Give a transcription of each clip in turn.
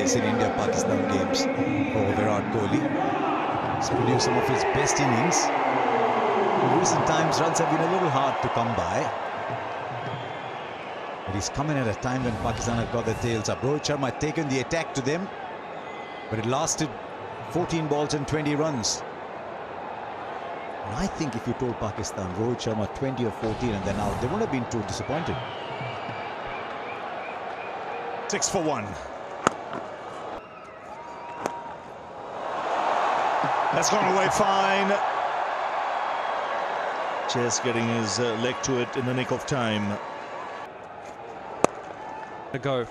innings in India-Pakistan games for Virat Kohli. He's produced some of his best innings. In recent times, runs have been a little hard to come by. But he's come in at a time when Pakistan have got their tails up. Rohit Sharma had taken the attack to them, but it lasted 14 balls and 20 runs. And I think if you told Pakistan, Rohit Sharma 20 or 14 and then out, they wouldn't have been too disappointed. 6 for 1. That's gone away fine. Just getting his leg to it in the nick of time. A go.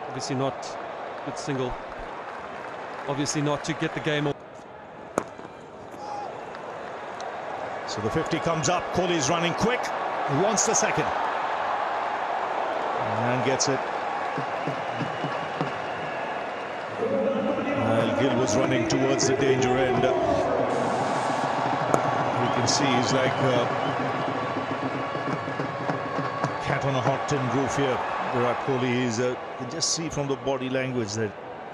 Obviously not good single. Obviously not to get the game. So the 50 comes up. Kohli's running quick. He wants the second. And gets it. Gill was running towards the danger end. You can see he's like a cat on a hot tin roof here. Virat Kohli is, you can just see from the body language that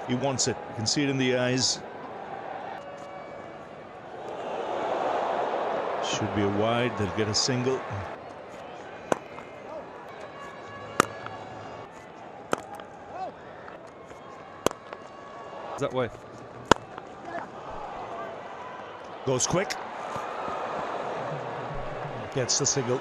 he wants it. You can see it in the eyes. Should be a wide, they'll get a single. That way. Goes quick. Gets the single.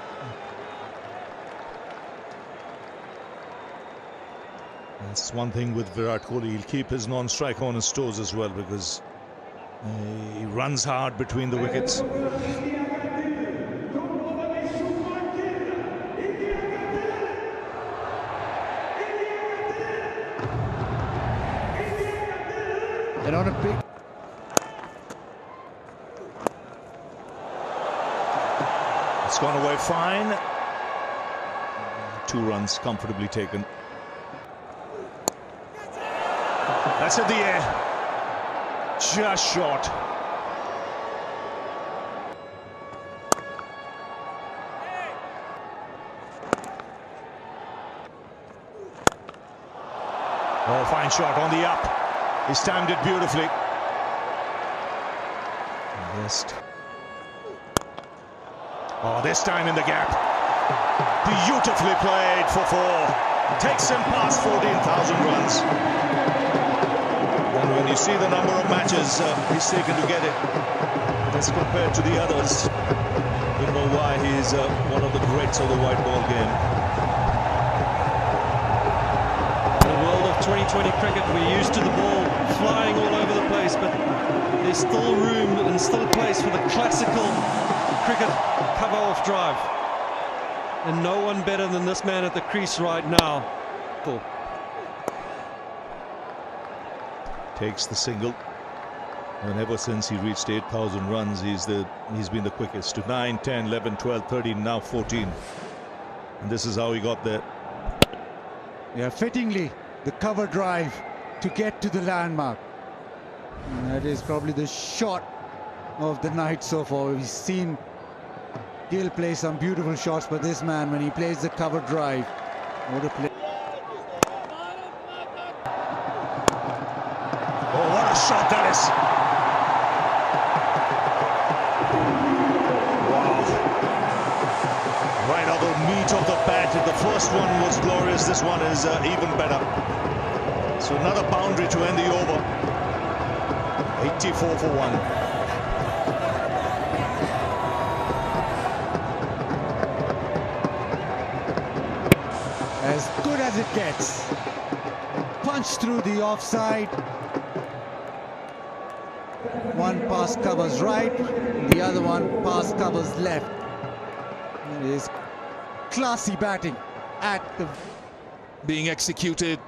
That's one thing with Virat Kohli. He'll keep his non-striker on his toes as well, because he runs hard between the wickets. They're on a big... It's gone away fine. 2 runs comfortably taken. That's in the air. Just short. Oh, fine shot on the up. He's timed it beautifully. Just. Oh, this time in the gap. Beautifully played for 4. Takes him past 14,000 runs. And when you see the number of matches he's taken to get it, as compared to the others, you know why he's one of the greats of the white ball game. 2020 cricket, we're used to the ball flying all over the place, but there's still room and still place for the classical cricket cover-off drive. And no one better than this man at the crease right now. Takes the single, and ever since he reached 8,000 runs, he's been the quickest to 9, 10, 11, 12, 13, now 14. And this is how he got there. Yeah, fittingly, the cover drive to get to the landmark. And that is probably the shot of the night so far. We've seen Gill play some beautiful shots, but this man, when he plays the cover drive, what a play. Oh, what a shot that is. Wow. Right on the meat of the bat. The first one was glorious. This one is even better. So another boundary to end the over. 84 for 1. As good as it gets. Punch through the offside. One pass covers right, the other one pass covers left. It is classy batting at the... Being executed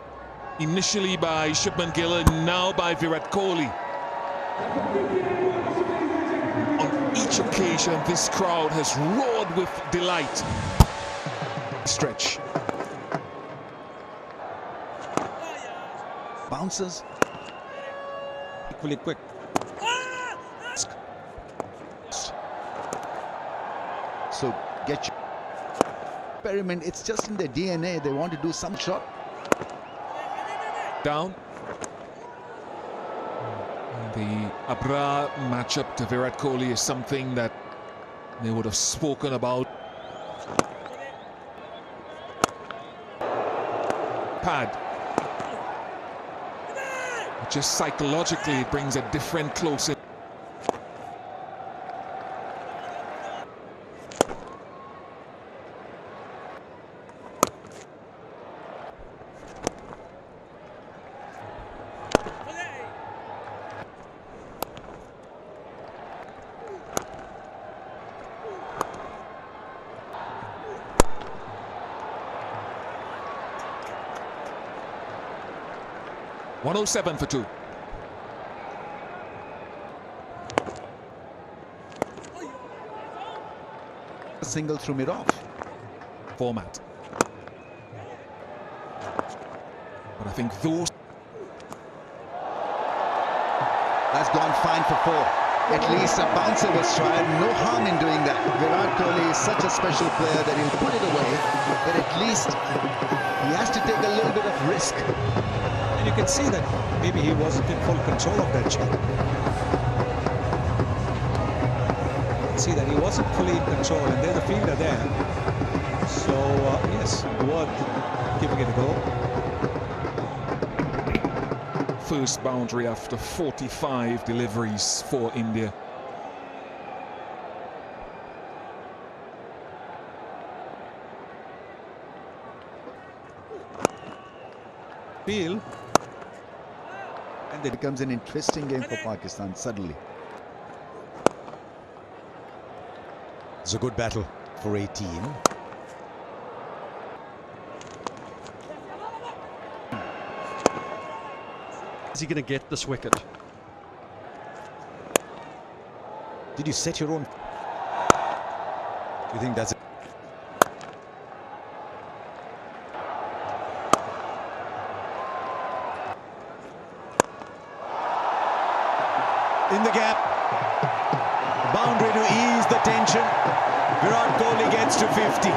initially by Shubman Gill and now by Virat Kohli. On each occasion, this crowd has roared with delight. Stretch. Bounces. Equally quick. So get your experiment. It's just in their DNA. They want to do some shot. down. The Abrar matchup to Virat Kohli is something that they would have spoken about. Pad. Just psychologically, it brings a different closer. .107 for 2. A single threw me off. Format. But I think those... That's gone fine for 4. At least a bouncer was tried. No harm in doing that. Virat Kohli is such a special player that he'll put it away. But at least he has to take a little bit of risk. And you can see that maybe he wasn't in full control of that shot. You can see that he wasn't fully in control, and there's the fielder there. So, yes, worth giving it a go. First boundary after 45 deliveries for India. Feel. And it becomes an interesting game for Pakistan suddenly. It's a good battle for 18. Is he going to get this wicket? Did you set your own? You think that's it? In the gap, boundary to ease the tension. Virat Kohli gets to 50.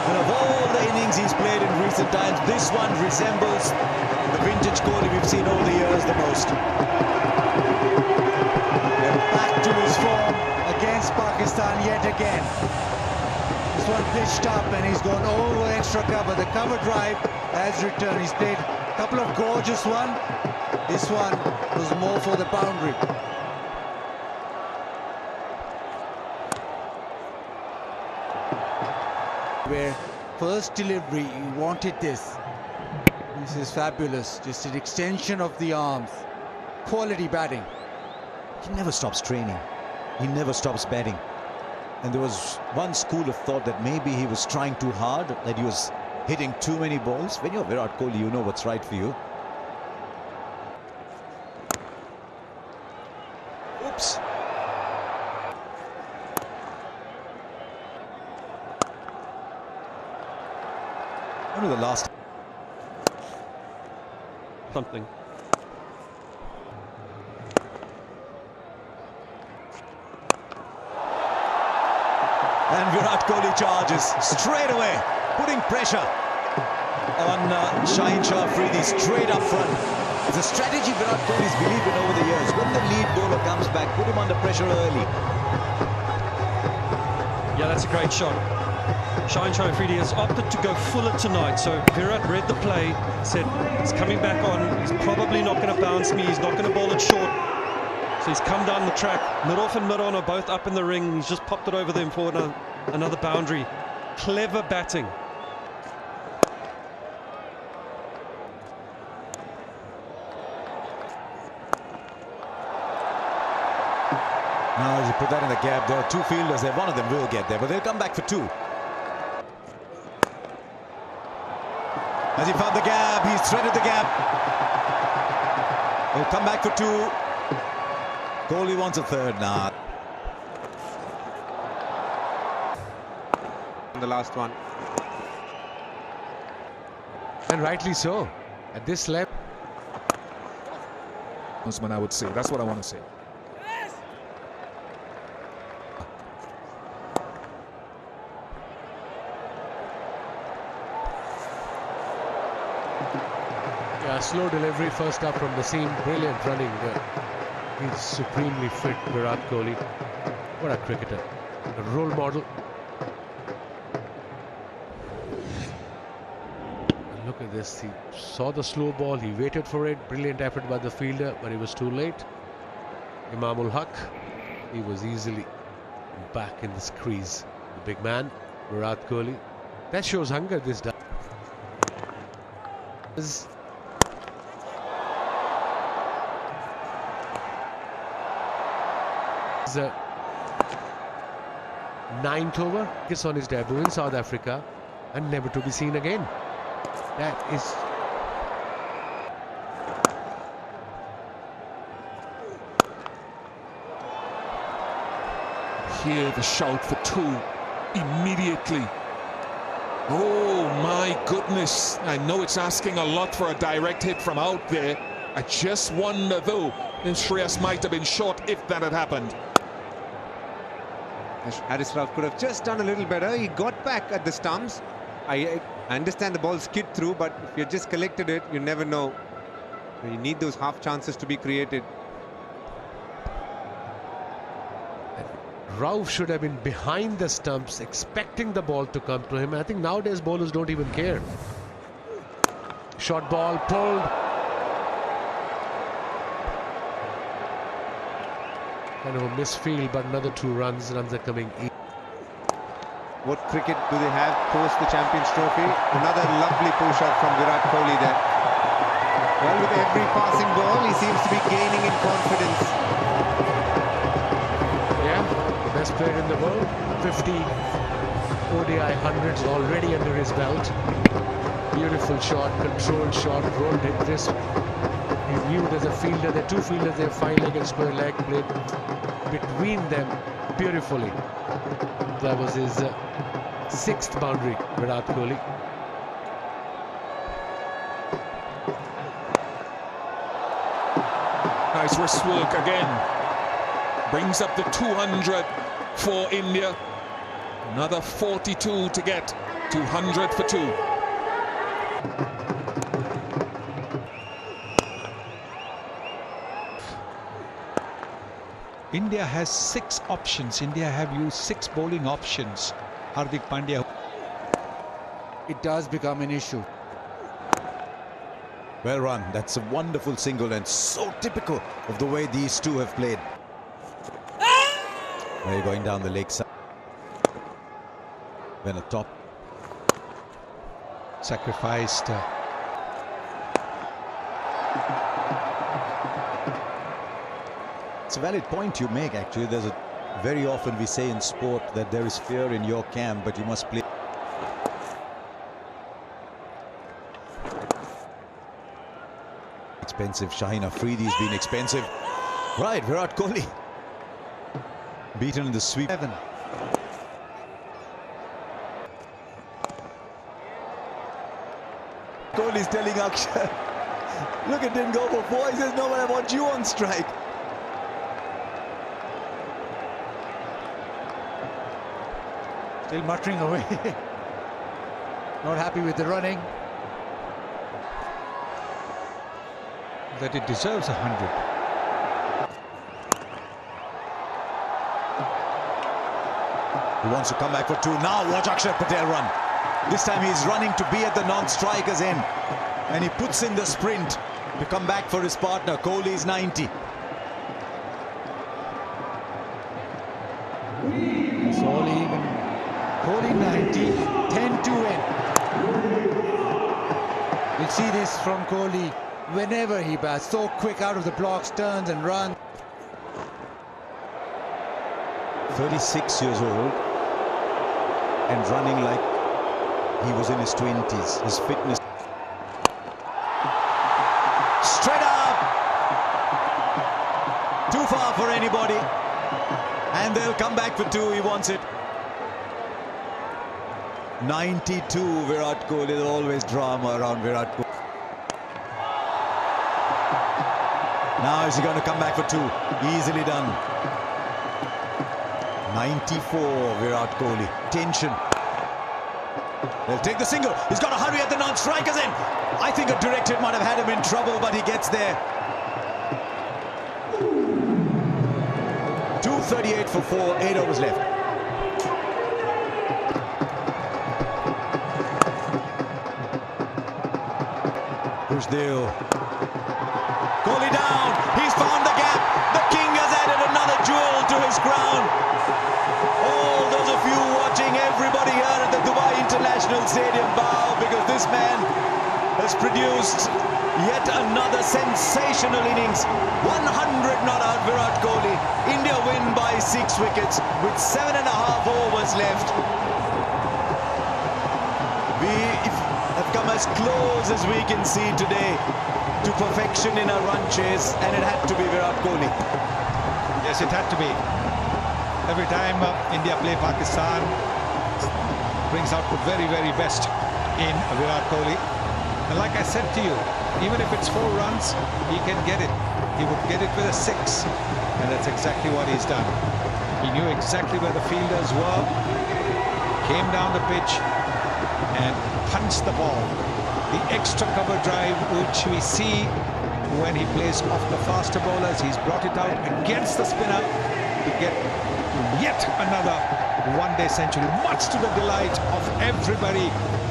And of all the innings he's played in recent times, this one resembles the vintage Kohli we've seen over the years the most. And back to his form against Pakistan yet again. This one pitched up and he's gone over extra cover. The cover drive has returned. He's played a couple of gorgeous ones. This one was more for the boundary. Where first delivery, he wanted this. This is fabulous. Just an extension of the arms. Quality batting. He never stops training. He never stops batting. And there was one school of thought that maybe he was trying too hard, that he was hitting too many balls. When you're Virat Kohli, you know what's right for you. Oops. Only the last. Something. And Virat Kohli charges straight away, putting pressure on Shaheen Shah Afridi straight up front. It's a strategy Virat Kohli's believed in over the years. When the lead bowler comes back, put him under pressure early. Yeah, that's a great shot. Shaheen Shah Afridi has opted to go fuller tonight, so Virat read the play, said he's coming back on, he's probably not going to bounce me, he's not going to bowl it short. So he's come down the track, mid-off and mid-on are both up in the ring, he's just popped it over them for another boundary. Clever batting. Now, as you put that in the gap, there are two fielders there. One of them will get there, but they'll come back for 2. As he found the gap, he's threaded the gap. He'll come back for 2. Kohli wants a third now. The last one. And rightly so. At this level. Osman, I would say. That's what I want to say. Yeah, slow delivery first up from the seam. Brilliant running. He's supremely fit, Virat Kohli. What a cricketer. A role model. And look at this. He saw the slow ball. He waited for it. Brilliant effort by the fielder, but he was too late. Imamul Haq. He was easily back in this crease. The big man, Virat Kohli. That shows hunger, this does. Ninth over. It's on his debut in South Africa and never to be seen again. That is... Here the shout for two immediately. Oh my goodness. I know it's asking a lot for a direct hit from out there. I just wonder though, then Shreyas might have been short if that had happened. Haris Rauf could have just done a little better. He got back at the stumps. I understand the ball skid through, but if you just collected it, you never know. You need those half chances to be created. Rauf should have been behind the stumps, expecting the ball to come to him. I think nowadays bowlers don't even care. Short ball pulled. Kind of a misfield, but another 2 runs. Runs are coming in. What cricket do they have post the Champions Trophy? Another lovely push-up from Virat Kohli there. Well, with every passing ball, he seems to be gaining in confidence. Yeah, the best player in the world. 50 ODI hundreds already under his belt. Beautiful shot, controlled shot, rolled it crisp. He viewed as a fielder. The 2 fielders, they're fine leg and square leg, played between them beautifully. That was his 6th boundary, Virat Kohli. Nice wrist work again. Brings up the 200 for India. Another 42 to get. 200 for 2. India has 6 options. India have used 6 bowling options. Hardik Pandya. It does become an issue. Well run. That's a wonderful single and so typical of the way these two have played. They're going down the leg side. Then a top. Sacrificed. It's a valid point you make, actually. Very often we say in sport that there is fear in your camp, but you must play. Expensive. Shaheen Afridi's been expensive. Right, Virat Kohli. Beaten in the sweep. 7. Kohli's telling Akshay, look, it didn't go for 4. He says, no, but I want you on strike. Still muttering away. Not happy with the running. That it deserves 100. He wants to come back for 2. Now watch Akshay Patel run. This time he's running to be at the non-striker's end. And he puts in the sprint to come back for his partner. Kohli's 90. It's all even. Kohli 90, 10 to win. You'll see this from Kohli whenever he bats. So quick out of the blocks, turns and runs. 36 years old and running like he was in his 20s. His fitness. Straight up! Too far for anybody. And they'll come back for 2. He wants it. 92 Virat Kohli. There's always drama around Virat Kohli. Now is he going to come back for 2? Easily done. 94 Virat Kohli. Tension. They'll take the single. He's got to hurry at the non-strikers end. I think a direct hit might have had him in trouble, but he gets there. 2:38 for 4, 8 overs left. Pushdale. Kohli down. He's found the gap. The king has added another jewel to his crown. All those of you watching, everybody here at the Dubai International Stadium, bow, because this man has produced yet another sensational innings. 100 not out, Virat Kohli. India win by 6 wickets with 7.5 overs left. We have come as close as we can see today to perfection in a run chase, and it had to be Virat Kohli. Yes, it had to be. Every time India play Pakistan, brings out the very, very best in Virat Kohli. And like I said to you, even if it's 4 runs, he can get it. He would get it with a 6. And that's exactly what he's done. He knew exactly where the fielders were, came down the pitch and punched the ball. The extra cover drive, which we see when he plays off the faster bowlers, he's brought it out against the spinner to get yet another one-day century, much to the delight of everybody,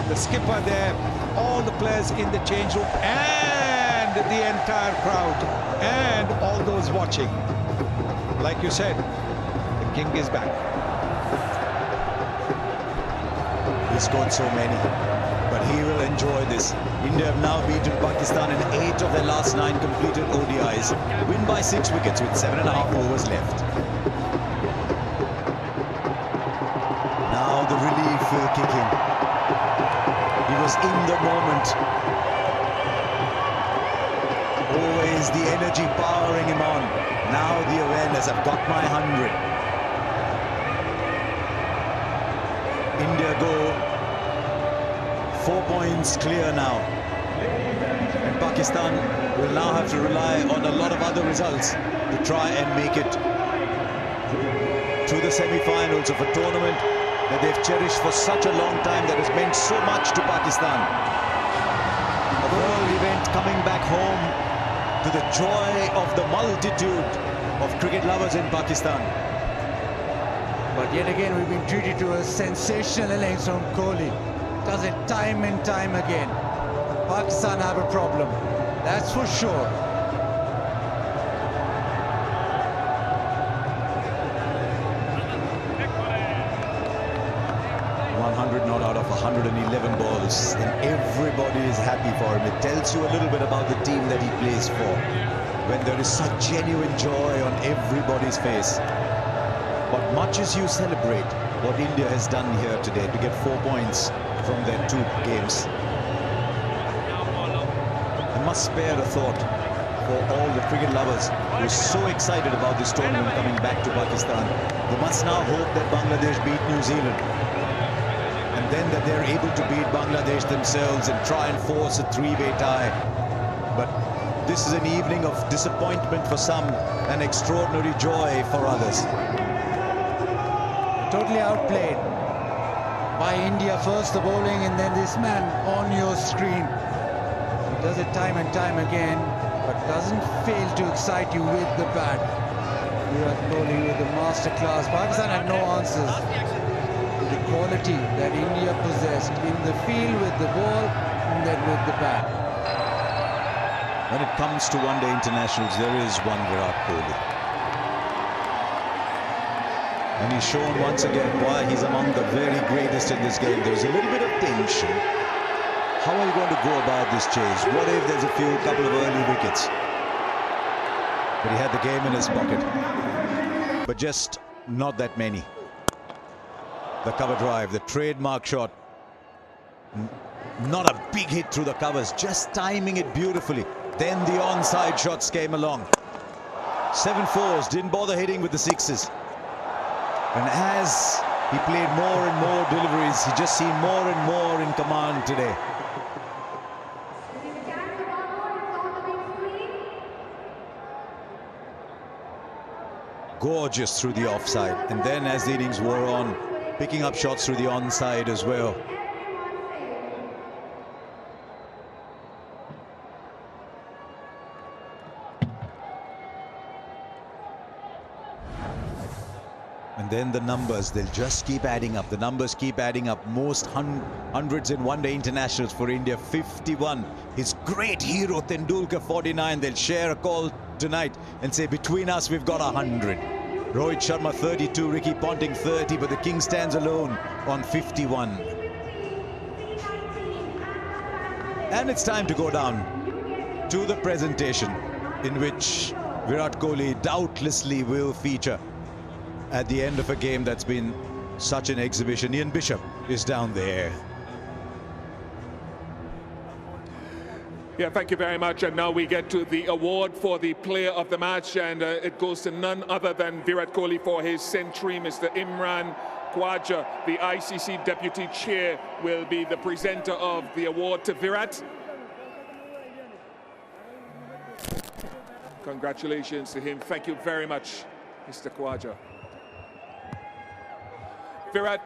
the skipper there, all the players in the change room, and the entire crowd, and all those watching. Like you said, the king is back. He scored so many, but he will enjoy this. India have now beaten Pakistan in 8 of their last 9 completed ODIs. Win by 6 wickets with 7.5 overs left. Now the relief will kick in. He was in the moment. Always the energy powering him on. Now the awareness, I've got my 100. India go 4 points clear now. And Pakistan will now have to rely on a lot of other results to try and make it to the semi-finals of a tournament that they've cherished for such a long time, that has meant so much to Pakistan. A world event coming back home to the joy of the multitude of cricket lovers in Pakistan. But yet again, we've been treated to a sensational innings from Kohli. Does it time and time again. Pakistan have a problem, that's for sure. 100 not out of 111 balls, and everybody is happy for him. It tells you a little bit about the team that he plays for, when there is such genuine joy on everybody's face. But much as you celebrate what India has done here today to get 4 points from their 2 games, I must spare a thought for all the cricket lovers who are so excited about this tournament coming back to Pakistan. They must now hope that Bangladesh beat New Zealand, and then that they're able to beat Bangladesh themselves and try and force a 3-way tie. But this is an evening of disappointment for some and extraordinary joy for others. Totally outplayed by India. First the bowling, and then this man on your screen. He does it time and time again, but doesn't fail to excite you with the bat. Virat Kohli with the masterclass. Pakistan had no answers to the quality that India possessed in the field with the ball and then with the bat. When it comes to one-day internationals, there is one Virat Kohli. And he's shown once again why he's among the very greatest in this game. There's a little bit of tension. How are you going to go about this chase? What if there's a couple of early wickets? But he had the game in his pocket. But just not that many. The cover drive, the trademark shot. Not a big hit through the covers, just timing it beautifully. Then the onside shots came along. 7 4s, didn't bother hitting with the 6s. And as he played more and more deliveries, he just seemed more and more in command today. Gorgeous through the offside. And then as the innings wore on, picking up shots through the onside as well. And then the numbers, they'll just keep adding up. The numbers keep adding up. Most hundreds in one-day internationals for India, 51. His great hero, Tendulkar, 49. They'll share a call tonight and say, between us, we've got 100. Rohit Sharma, 32. Ricky Ponting, 30. But the king stands alone on 51. And it's time to go down to the presentation, in which Virat Kohli doubtlessly will feature at the end of a game that's been such an exhibition. Ian Bishop is down there. Yeah, thank you very much. And now we get to the award for the player of the match, and it goes to none other than Virat Kohli for his century. Mr. Imran Khwaja, the ICC Deputy Chair, will be the presenter of the award to Virat. Congratulations to him. Thank you very much, Mr. Khwaja. Virat,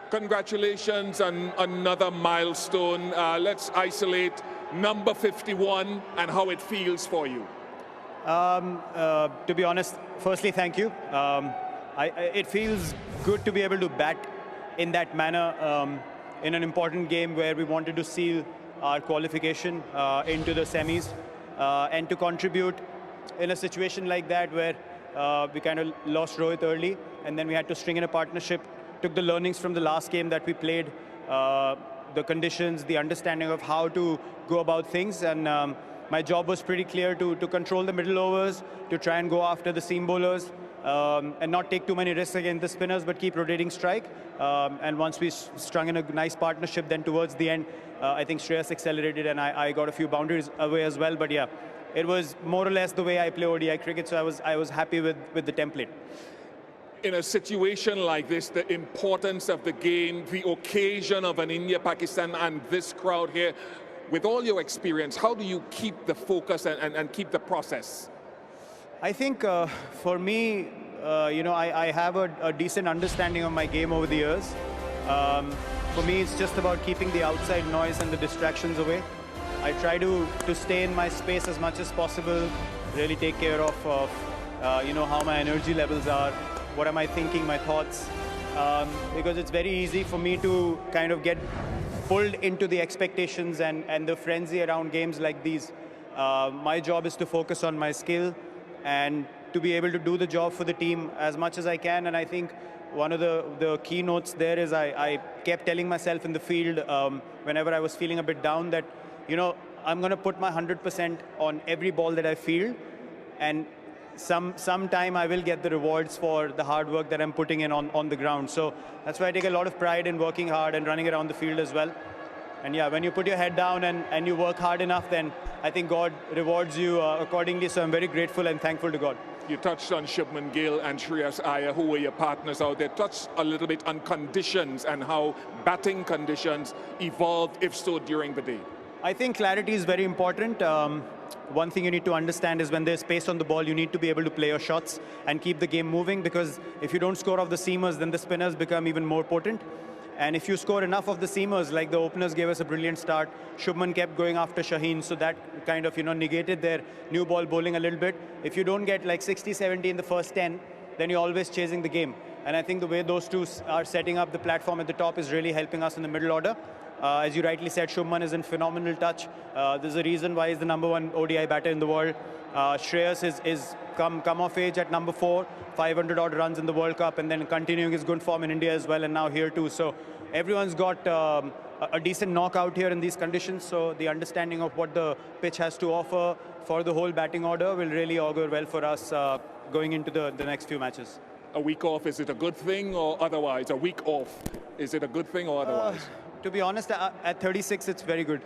congratulations on another milestone. Let's isolate number 51 and how it feels for you. To be honest, firstly, thank you. It feels good to be able to bat in that manner in an important game where we wanted to seal our qualification into the semis and to contribute in a situation like that where we kind of lost Rohit early and then we had to string in a partnership. Took the learnings from the last game that we played, the conditions, the understanding of how to go about things, and my job was pretty clear to control the middle overs, to try and go after the seam bowlers, and not take too many risks against the spinners, but keep rotating strike. And once we strung in a nice partnership, then towards the end, I think Shreyas accelerated, and I got a few boundaries away as well. But yeah, it was more or less the way I play ODI cricket, so I was happy with the template. In a situation like this, the importance of the game, the occasion of an India-Pakistan and this crowd here, with all your experience, how do you keep the focus and keep the process? I think for me, I have a decent understanding of my game over the years. For me, it's just about keeping the outside noise and the distractions away. I try to stay in my space as much as possible, really take care of how my energy levels are. What am I thinking, my thoughts? Because it's very easy for me to kind of get pulled into the expectations and the frenzy around games like these. My job is to focus on my skill and to be able to do the job for the team as much as I can. And I think one of the key notes there is I kept telling myself in the field whenever I was feeling a bit down that, I'm going to put my 100% on every ball that I field, and sometime I will get the rewards for the hard work that I'm putting in on the ground. So that's why I take a lot of pride in working hard and running around the field as well. And yeah, when you put your head down and you work hard enough, then I think God rewards you accordingly. So I'm very grateful and thankful to God. You touched on Shubman Gill and Shreyas Iyer, who were your partners out there. Touched a little bit on conditions and how batting conditions evolved, if so, during the day. I think clarity is very important. One thing you need to understand is when there's space on the ball, you need to be able to play your shots and keep the game moving, because if you don't score off the seamers, then the spinners become even more potent. And if you score enough of the seamers, like the openers gave us a brilliant start, Shubman kept going after Shaheen, so that kind of negated their new ball bowling a little bit. If you don't get like 60, 70 in the first 10, then you're always chasing the game. And I think the way those two are setting up the platform at the top is really helping us in the middle order. As you rightly said, Shubman is in phenomenal touch. There's a reason why he's the #1 ODI batter in the world. Shreyas is come of age at number 4, 500 odd runs in the World Cup, and then continuing his good form in India as well, and now here too. So everyone's got a decent knockout here in these conditions. So the understanding of what the pitch has to offer for the whole batting order will really augur well for us going into the next few matches. A week off, is it a good thing or otherwise? A week off, is it a good thing or otherwise? To be honest, at 36, it's very good.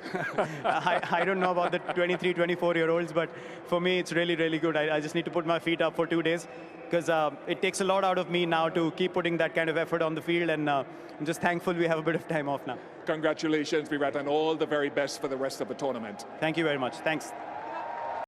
I don't know about the 23, 24-year-olds, but for me, it's really, really good. I just need to put my feet up for 2 days, because it takes a lot out of me now to keep putting that kind of effort on the field, and I'm just thankful we have a bit of time off now. Congratulations, Virat, and all the very best for the rest of the tournament. Thank you very much. Thanks.